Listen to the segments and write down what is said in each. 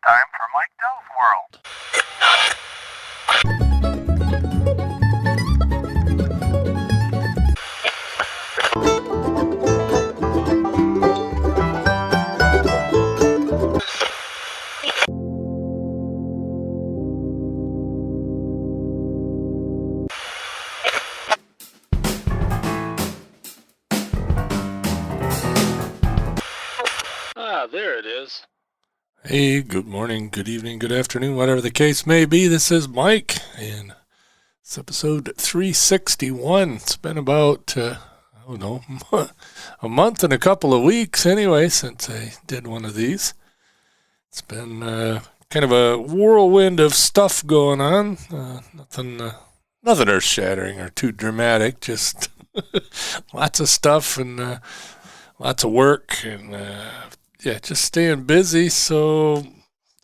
time for Mike Dell's World. There it is. Hey, good morning, good evening, good afternoon, whatever the case may be. This is Mike, and it's episode 361. It's been about, a month and a couple of weeks anyway since I did one of these. It's been kind of a whirlwind of stuff going on. Nothing earth-shattering or too dramatic, just lots of stuff and lots of work and just staying busy. So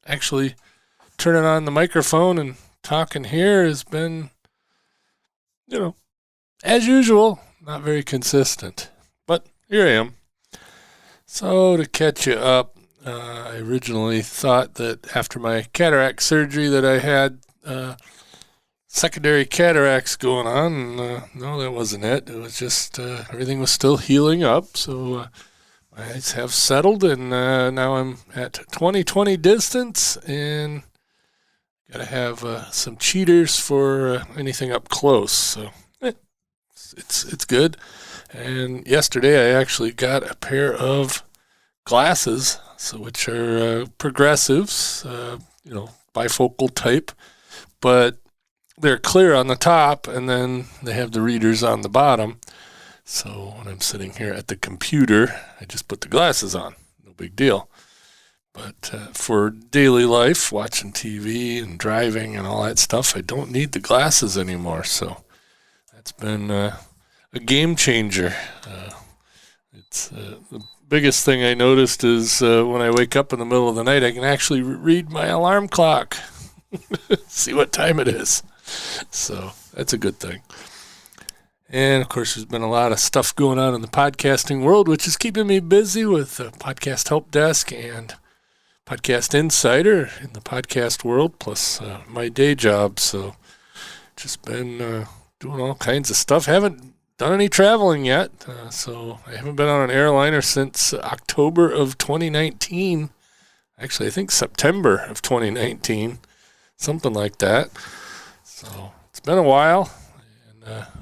actually turning on the microphone and talking here has been, as usual, not very consistent. But here I am. So to catch you up, I originally thought that after my cataract surgery that I had secondary cataracts going on. No, that wasn't it. It was just everything was still healing up. So my eyes have settled, and now I'm at 20/20 distance, and got to have some cheaters for anything up close. So it's good. And yesterday I actually got a pair of glasses, which are progressives, bifocal type, but they're clear on the top, and then they have the readers on the bottom. So when I'm sitting here at the computer, I just put the glasses on. No big deal. But for daily life, watching TV and driving and all that stuff, I don't need the glasses anymore. So that's been a game changer. It's the biggest thing I noticed is when I wake up in the middle of the night, I can actually read my alarm clock, see what time it is. So that's a good thing. And, of course, there's been a lot of stuff going on in the podcasting world, which is keeping me busy with the Podcast Help Desk and Podcast Insider in the podcast world, plus my day job. So just been doing all kinds of stuff. Haven't done any traveling yet, so I haven't been on an airliner since October of 2019. Actually, I think September of 2019, something like that. So it's been a while.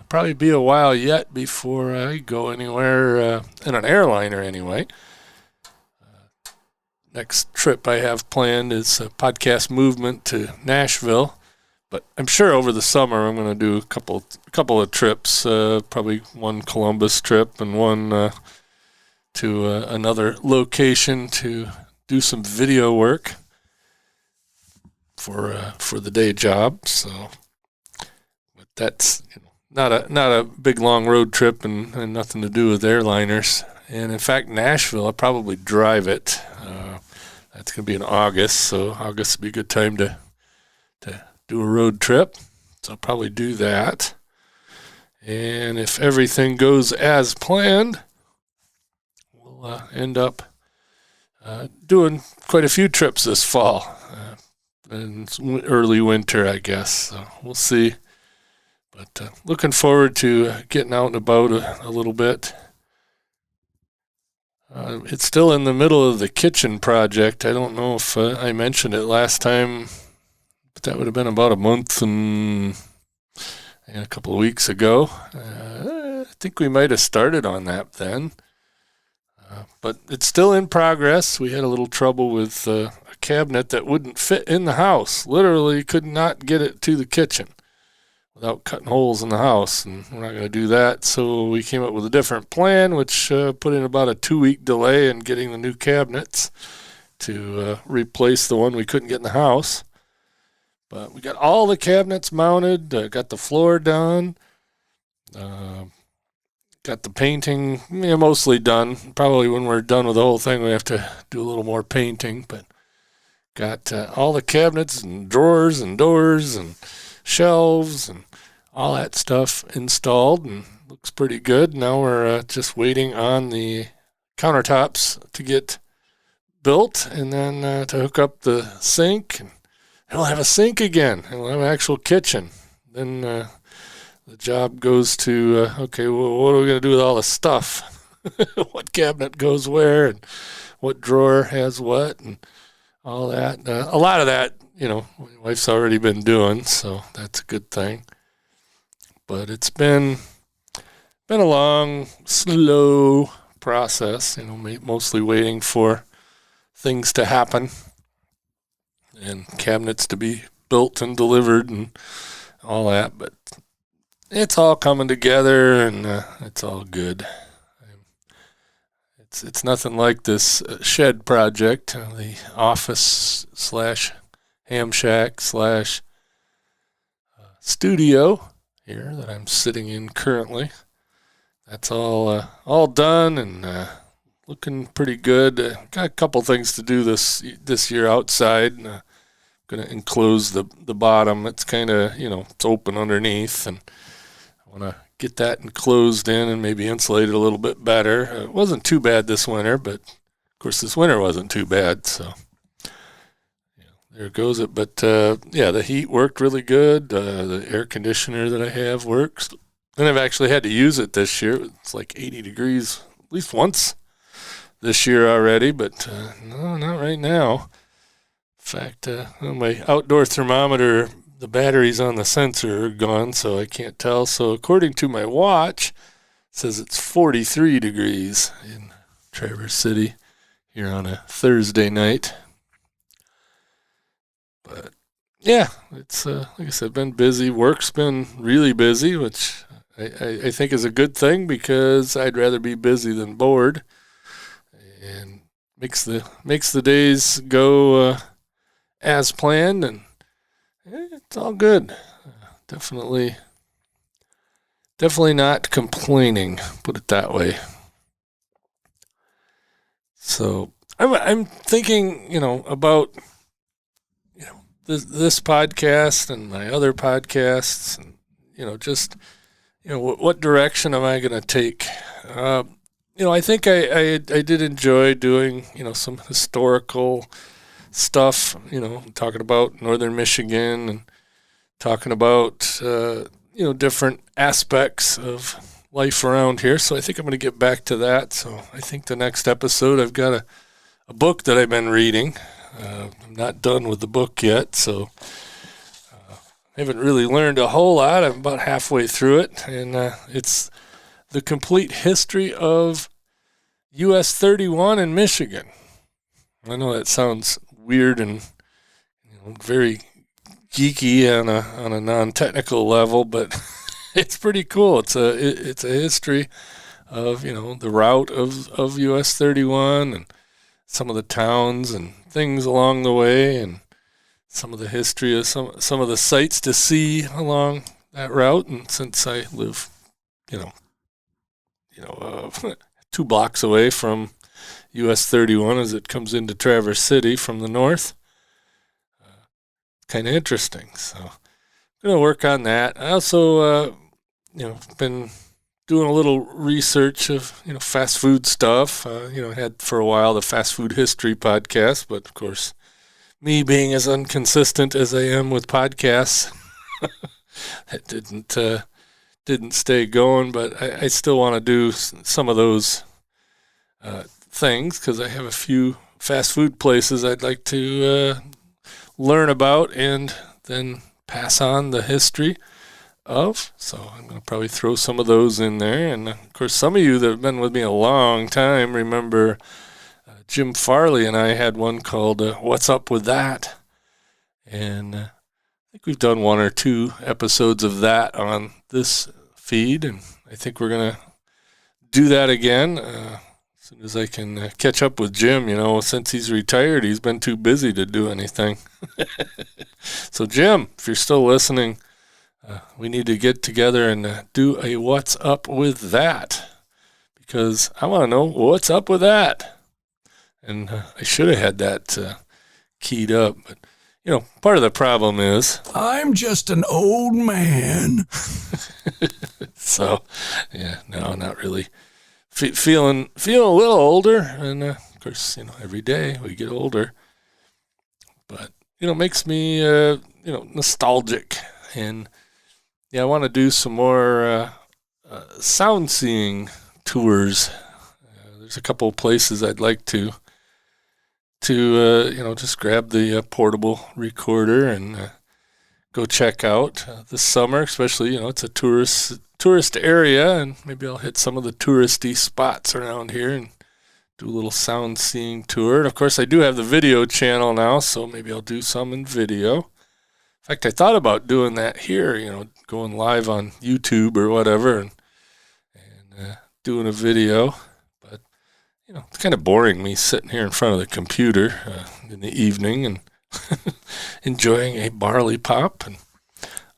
Probably be a while yet before I go anywhere in an airliner anyway. Next trip I have planned is a podcast movement to Nashville, but I'm sure over the summer I'm going to do a couple of trips, probably one Columbus trip and one to another location to do some video work for the day job. So, but that's not a big long road trip and nothing to do with airliners. And in fact, Nashville, I'll probably drive it. That's going to be in August, so August will be a good time to do a road trip. So I'll probably do that. And if everything goes as planned, we'll end up doing quite a few trips this fall. And early winter, I guess. So we'll see. But looking forward to getting out and about a little bit. It's still in the middle of the kitchen project. I don't know if I mentioned it last time, but that would have been about a month and a couple of weeks ago. I think we might have started on that then. But it's still in progress. We had a little trouble with a cabinet that wouldn't fit in the house. Literally could not get it to the kitchen without cutting holes in the house, and we're not going to do that. So we came up with a different plan, which put in about a 2-week delay in getting the new cabinets to replace the one we couldn't get in the house. But we got all the cabinets mounted, got the floor done, got the painting mostly done. Probably when we're done with the whole thing, we have to do a little more painting, but got all the cabinets and drawers and doors and shelves and all that stuff installed, and looks pretty good. Now we're just waiting on the countertops to get built, and then to hook up the sink. And we'll have a sink again, and we'll have an actual kitchen. Then the job goes to, okay, well, what are we going to do with all the stuff? What cabinet goes where, and what drawer has what, and all that. A lot of that, my wife's already been doing, so that's a good thing. But it's been a long, slow process, mostly waiting for things to happen and cabinets to be built and delivered and all that. But it's all coming together, and it's all good. It's nothing like this shed project, the office / ham shack / studio here that I'm sitting in currently. That's all done and looking pretty good. Got a couple things to do this year outside. Going to enclose the bottom. It's kind of, it's open underneath, and I want to get that enclosed in and maybe insulate it a little bit better. It wasn't too bad this winter, but of course this winter wasn't too bad, so there goes it. But the heat worked really good. The air conditioner that I have works, and I've actually had to use it this year. It's like 80 degrees at least once this year already, but no, not right now. In fact, my outdoor thermometer, the batteries on the sensor are gone, so I can't tell. So according to my watch, it says it's 43 degrees in Traverse City here on a Thursday night. But yeah, it's like I said, been busy. Work's been really busy, which I think is a good thing, because I'd rather be busy than bored, and makes the days go as planned, and it's all good. Definitely not complaining, put it that way. So I'm thinking, about this podcast and my other podcasts, and just what direction am I going to take? I think I did enjoy doing some historical stuff, talking about northern Michigan and talking about different aspects of life around here. So I think I'm going to get back to that. So I think the next episode, I've got a book that I've been reading. I'm not done with the book yet, so I haven't really learned a whole lot. I'm about halfway through it, and it's The Complete History of US 31 in Michigan. I know that sounds weird and very geeky on a non-technical level, but it's pretty cool. It's a history of the route of US 31 and some of the towns and things along the way, and some of the history of some of the sights to see along that route. And since I live 2 blocks away from US 31 as it comes into Traverse City from the north, kind of interesting. So I'm going to work on that. I also been doing a little research of fast food stuff. I had for a while the Fast Food History podcast, but of course, me being as inconsistent as I am with podcasts, that didn't stay going. But I still want to do some of those things, because I have a few fast food places I'd like to learn about and then pass on the history of. So I'm going to probably throw some of those in there. And of course, some of you that have been with me a long time remember Jim Farley and I had one called What's Up With That? And I think we've done 1 or 2 episodes of that on this feed, and I think we're going to do that again as soon as I can catch up with Jim. Since he's retired, he's been too busy to do anything. So Jim, if you're still listening, we need to get together and do a What's Up With That, because I want to know what's up with that. And I should have had that keyed up, but part of the problem is I'm just an old man. So, yeah, no, not really. Feeling a little older, and of course, every day we get older. But, it makes me, nostalgic. And, yeah, I want to do some more sound seeing tours. There's a couple of places I'd like to just grab the portable recorder and go check out this summer, especially, it's a tourist area, and maybe I'll hit some of the touristy spots around here and do a little sound seeing tour. And of course, I do have the video channel now, so maybe I'll do some in video. In fact, I thought about doing that here, going live on YouTube or whatever and doing a video. But, it's kind of boring me sitting here in front of the computer in the evening and enjoying a barley pop and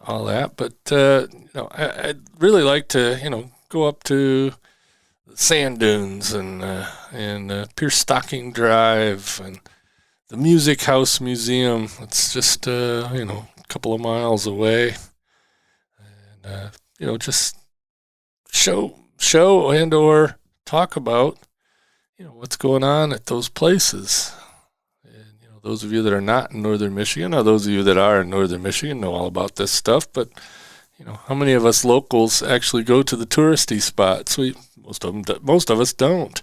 all that. But, I'd really like to, go up to sand dunes and Pierce Stocking Drive and the Music House Museum. It's just, a couple of miles away. And, just show and or talk about, what's going on at those places. And, those of you that are not in northern Michigan, or those of you that are in northern Michigan know all about this stuff, but, how many of us locals actually go to the touristy spots? Most of us don't.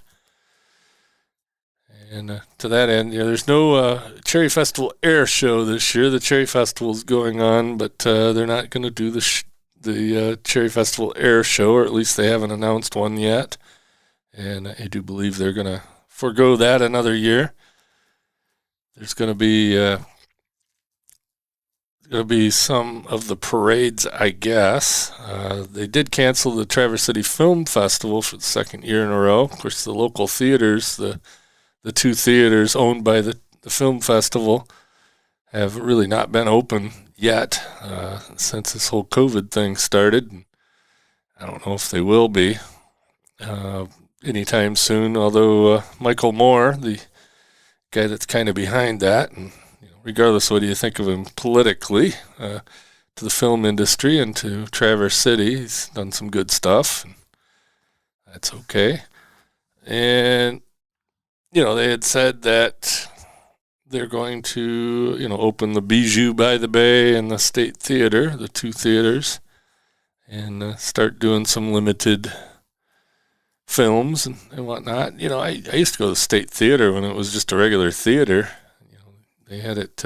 And to that end, there's no Cherry Festival Air Show this year. The Cherry Festival is going on, but they're not going to do the Cherry Festival Air Show, or at least they haven't announced one yet. And I do believe they're going to forego that another year. There's going to be some of the parades, I guess. They did cancel the Traverse City Film Festival for the second year in a row. Of course, the local theaters, the two theaters owned by the film festival, have really not been open yet since this whole COVID thing started. I don't know if they will be anytime soon, although Michael Moore, the guy that's kind of behind that, and regardless of what you think of him politically, to the film industry and to Traverse City, he's done some good stuff. And that's okay. And, they had said that they're going to, open the Bijou by the Bay and the State Theater, the two theaters, and start doing some limited films and whatnot. I used to go to the State Theater when it was just a regular theater. They had it,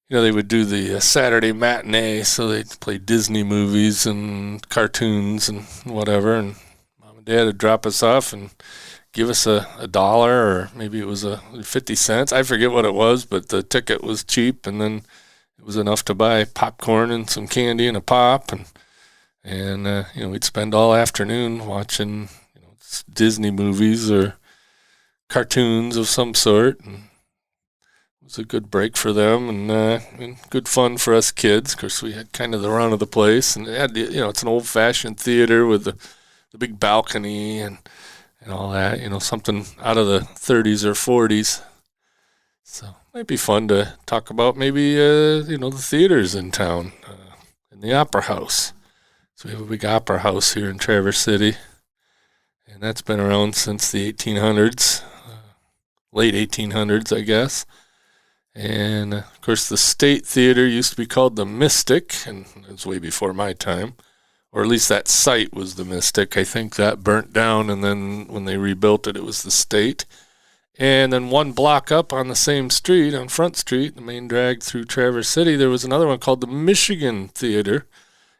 they would do the Saturday matinee, so they'd play Disney movies and cartoons and whatever, and Mom and Dad would drop us off and give us a dollar, or maybe it was 50 cents. I forget what it was, but the ticket was cheap, and then it was enough to buy popcorn and some candy and a pop, and we'd spend all afternoon watching Disney movies or cartoons of some sort, and it was a good break for them and good fun for us kids. Of course, we had kind of the run of the place, and it had, it's an old-fashioned theater with the big balcony and all that, something out of the 30s or 40s. So it might be fun to talk about maybe, the theaters in town and the Opera House. So we have a big opera house here in Traverse City, and that's been around since the 1800s, late 1800s, I guess. And, of course, the State Theater used to be called the Mystic, and it was way before my time. Or at least that site was the Mystic. I think that burnt down, and then when they rebuilt it, it was the State. And then one block up on the same street, on Front Street, the main drag through Traverse City, there was another one called the Michigan Theater,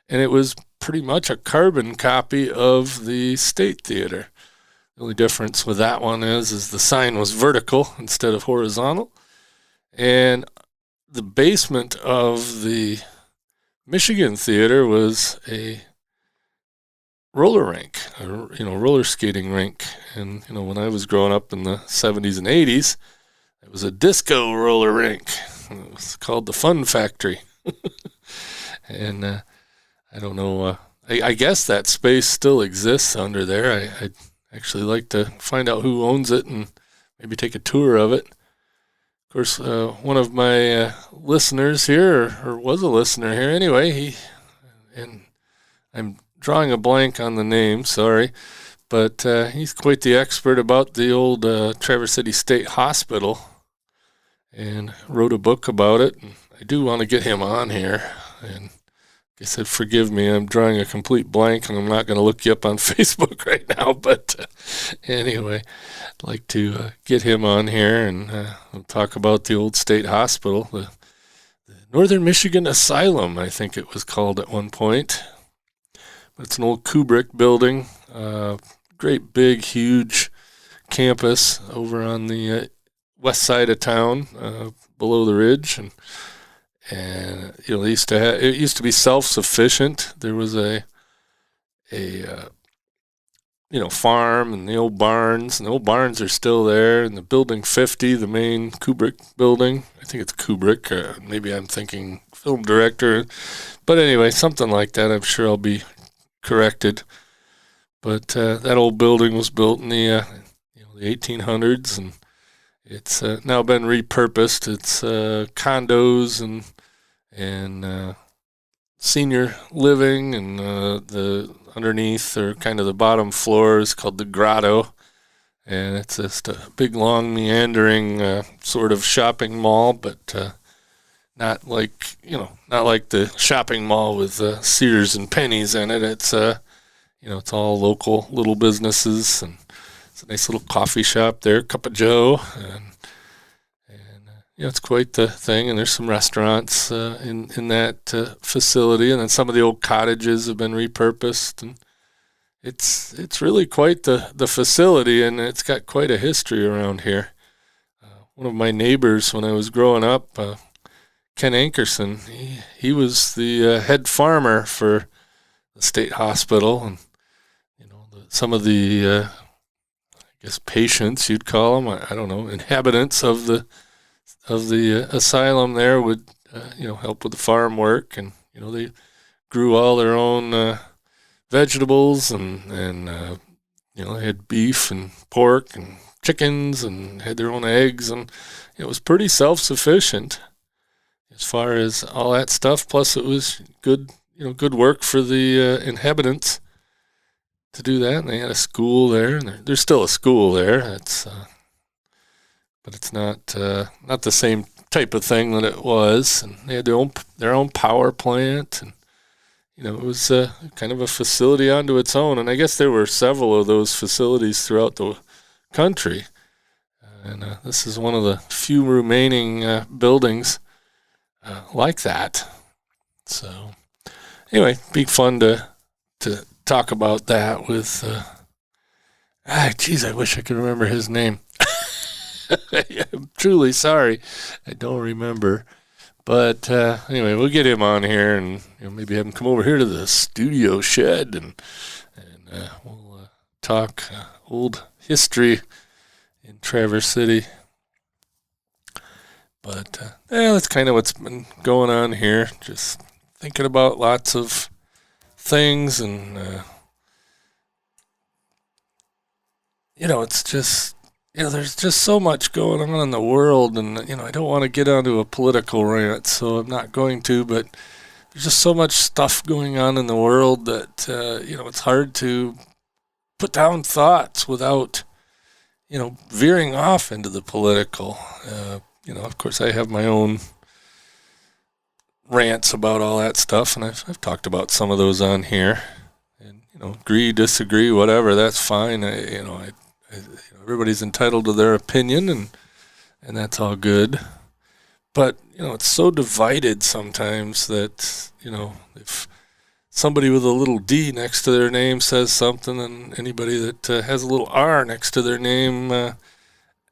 and it was pretty much a carbon copy of the State Theater. The only difference with that one is the sign was vertical instead of horizontal. And the basement of the Michigan Theater was a roller rink, roller skating rink. And, when I was growing up in the 70s and 80s, it was a disco roller rink. It was called the Fun Factory. And I don't know, I guess that space still exists under there. I'd actually like to find out who owns it and maybe take a tour of it. Of course, one of my listeners here, or was a listener here anyway, and I'm drawing a blank on the name, sorry, But he's quite the expert about the old Traverse City State Hospital and wrote a book about it. And I do want to get him on here. And he said, forgive me, I'm drawing a complete blank and I'm not going to look you up on Facebook right now. But anyway, I'd like to get him on here and we'll talk about the old state hospital, the Northern Michigan Asylum, I think it was called at one point. It's an old Kubrick building, great big, huge campus over on the west side of town, below the ridge, and they used to it used to be self-sufficient. There was a farm and the old barns, and the old barns are still there. And the building 50, the main Kubrick building, I think it's Kubrick. Maybe I'm thinking film director, but anyway, something like that. I'm sure I'll be corrected. But that old building was built in the 1800s, and it's now been repurposed. It's condos and senior living, and the underneath, or kind of the bottom floor, is called the Grotto, and it's just a big, long, meandering sort of shopping mall, but not like the shopping mall with Sears and Penny's in it. It's it's all local little businesses, and it's a nice little coffee shop there, Cup of Joe, and it's quite the thing. And there's some restaurants in that facility, and then some of the old cottages have been repurposed, and it's really quite the facility, and it's got quite a history around here. One of my neighbors when I was growing up, Ken Ankerson, he was the head farmer for the state hospital, and some of the I guess patients, you'd call them, I don't know, inhabitants of the asylum there would help with the farm work, and they grew all their own vegetables, and they had beef and pork and chickens, and had their own eggs, and it was pretty self-sufficient as far as all that stuff. Plus, it was good work for the inhabitants to do that. And they had a school there, and there's still a school there. But it's not the same type of thing that it was. And they had their own power plant, and it was kind of a facility onto its own. And I guess there were several of those facilities throughout the country. And this is one of the few remaining buildings like that. So anyway, be fun to talk about that with. I wish I could remember his name. I'm truly sorry, I don't remember. But anyway, we'll get him on here, and maybe have him come over here to the studio shed, and we'll talk old history in Traverse City. But that's kind of what's been going on here. Just thinking about lots of things, and it's just there's just so much going on in the world, and I don't want to get onto a political rant, so I'm not going to. But there's just so much stuff going on in the world that it's hard to put down thoughts without veering off into the political. Of course, I have my own rants about all that stuff, and I've talked about some of those on here. And agree, disagree, whatever, that's fine. Everybody's entitled to their opinion, and that's all good. But it's so divided sometimes that if somebody with a little D next to their name says something, and anybody that has a little R next to their name,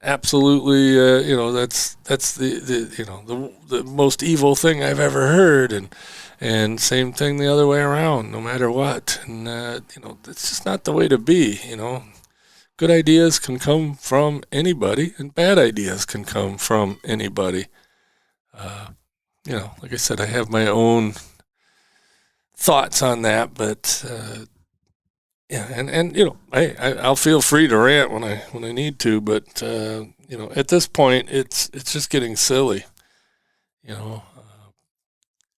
absolutely, that's the most evil thing I've ever heard, and same thing the other way around, no matter what. And it's just not the way to be. Good ideas can come from anybody, and bad ideas can come from anybody. Like I said, I have my own thoughts on that, but I'll feel free to rant when I need to, but at this point, it's just getting silly.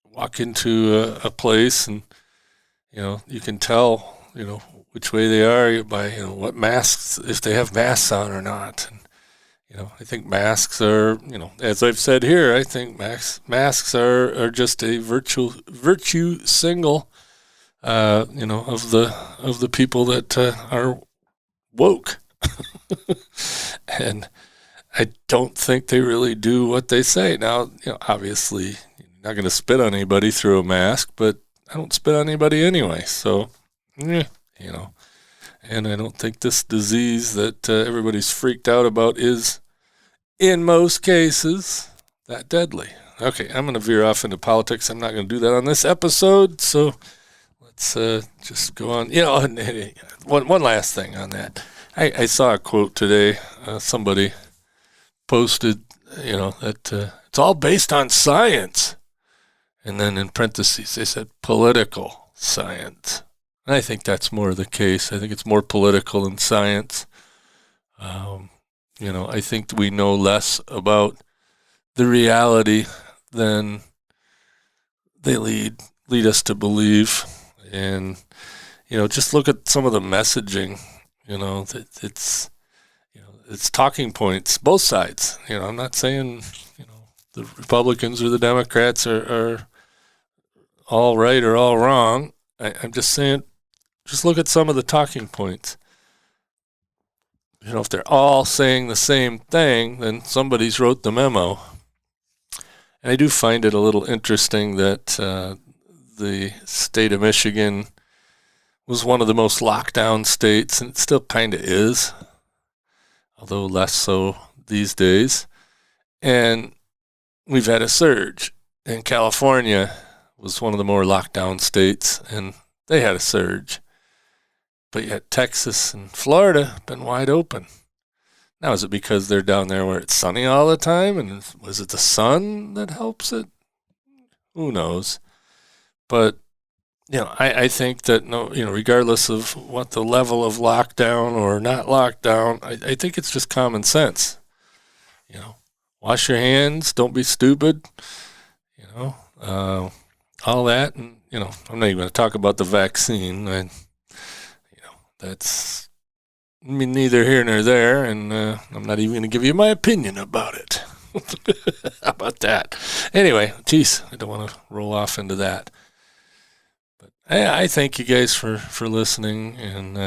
Walk into a place, and you can tell which way they are by what masks, if they have masks on or not. And I think masks are, as I've said here, I think masks are just a virtue signal, of the people that are woke. And I don't think they really do what they say. Now, obviously, you're not going to spit on anybody through a mask, but I don't spit on anybody anyway. So, and I don't think this disease that everybody's freaked out about is, in most cases, that deadly. Okay, I'm going to veer off into politics. I'm not going to do that on this episode, so let's just go on. One last thing on that. I saw a quote today. Somebody posted, that it's all based on science. And then in parentheses, they said political science. And I think that's more the case. I think it's more political than science. I think we know less about the reality than they lead us to believe. And, just look at some of the messaging, it's talking points, both sides. I'm not saying, the Republicans or the Democrats are all right or all wrong. I'm just saying, just look at some of the talking points. If they're all saying the same thing, then somebody's wrote the memo. And I do find it a little interesting that the state of Michigan was one of the most locked down states, and it still kind of is, although less so these days. And we've had a surge. And California was one of the more locked down states, and they had a surge. But yet Texas and Florida have been wide open. Now, is it because they're down there where it's sunny all the time? And was it the sun that helps it? Who knows? But, I think that, regardless of what the level of lockdown or not lockdown, I think it's just common sense. Wash your hands, don't be stupid, all that. And, I'm not even going to talk about the vaccine. That's neither here nor there, and I'm not even going to give you my opinion about it. How about that? Anyway, geez, I don't want to roll off into that. But I thank you guys for listening, and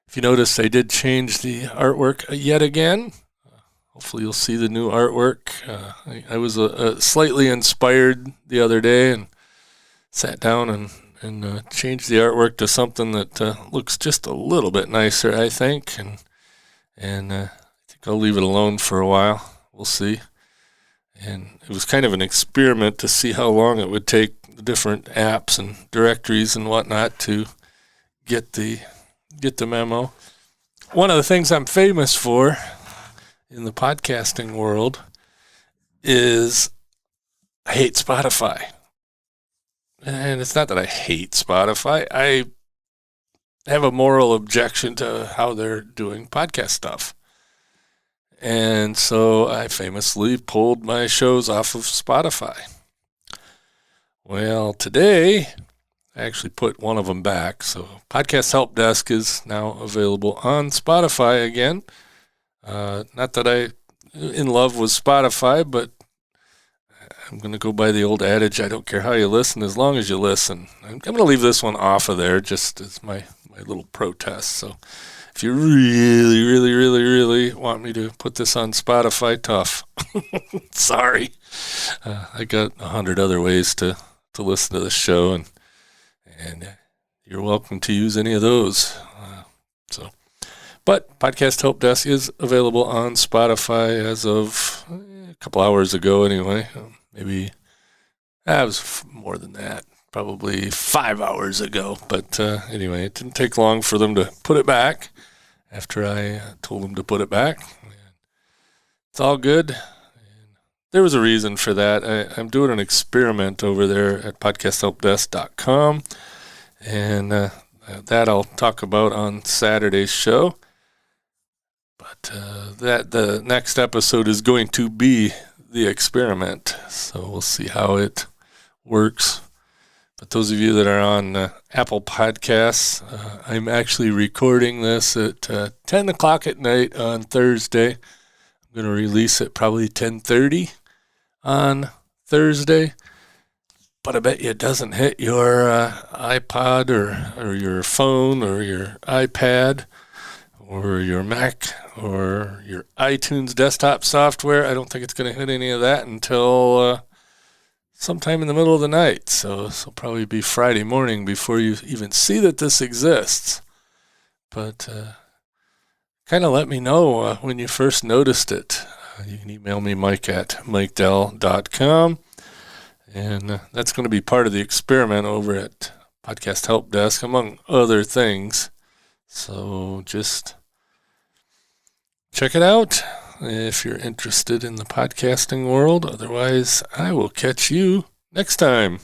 if you notice, I did change the artwork yet again. Hopefully you'll see the new artwork. I was slightly inspired the other day and sat down and change the artwork to something that looks just a little bit nicer, I think. And I think I'll leave it alone for a while. We'll see. And it was kind of an experiment to see how long it would take the different apps and directories and whatnot to get the memo. One of the things I'm famous for in the podcasting world is I hate Spotify. And it's not that I hate Spotify. I have a moral objection to how they're doing podcast stuff. And so I famously pulled my shows off of Spotify. Well, today I actually put one of them back. So Podcast Help Desk is now available on Spotify again. Not that I'm in love with Spotify, but I'm going to go by the old adage, I don't care how you listen, as long as you listen. I'm going to leave this one off of there just as my little protest. So if you really, really, really, really want me to put this on Spotify, tough. Sorry. I got 100 other ways to listen to this show, and you're welcome to use any of those. But Podcast Help Desk is available on Spotify as of a couple hours ago anyway. Maybe it was more than that, probably 5 hours ago. But anyway, it didn't take long for them to put it back after I told them to put it back. It's all good. There was a reason for that. I'm doing an experiment over there at podcasthelpdesk.com, and that I'll talk about on Saturday's show. But the next episode is going to be the experiment, so we'll see how it works. But those of you that are on Apple Podcasts, I'm actually recording this at 10 o'clock at night on Thursday. I'm going to release it probably 10:30 on Thursday. But I bet you it doesn't hit your iPod or your phone or your iPad or your Mac or your iTunes desktop software. I don't think it's going to hit any of that until sometime in the middle of the night. So this will probably be Friday morning before you even see that this exists. But kind of let me know when you first noticed it. You can email me, mike@mikedell.com. And that's going to be part of the experiment over at Podcast Help Desk, among other things. So just check it out if you're interested in the podcasting world. Otherwise, I will catch you next time.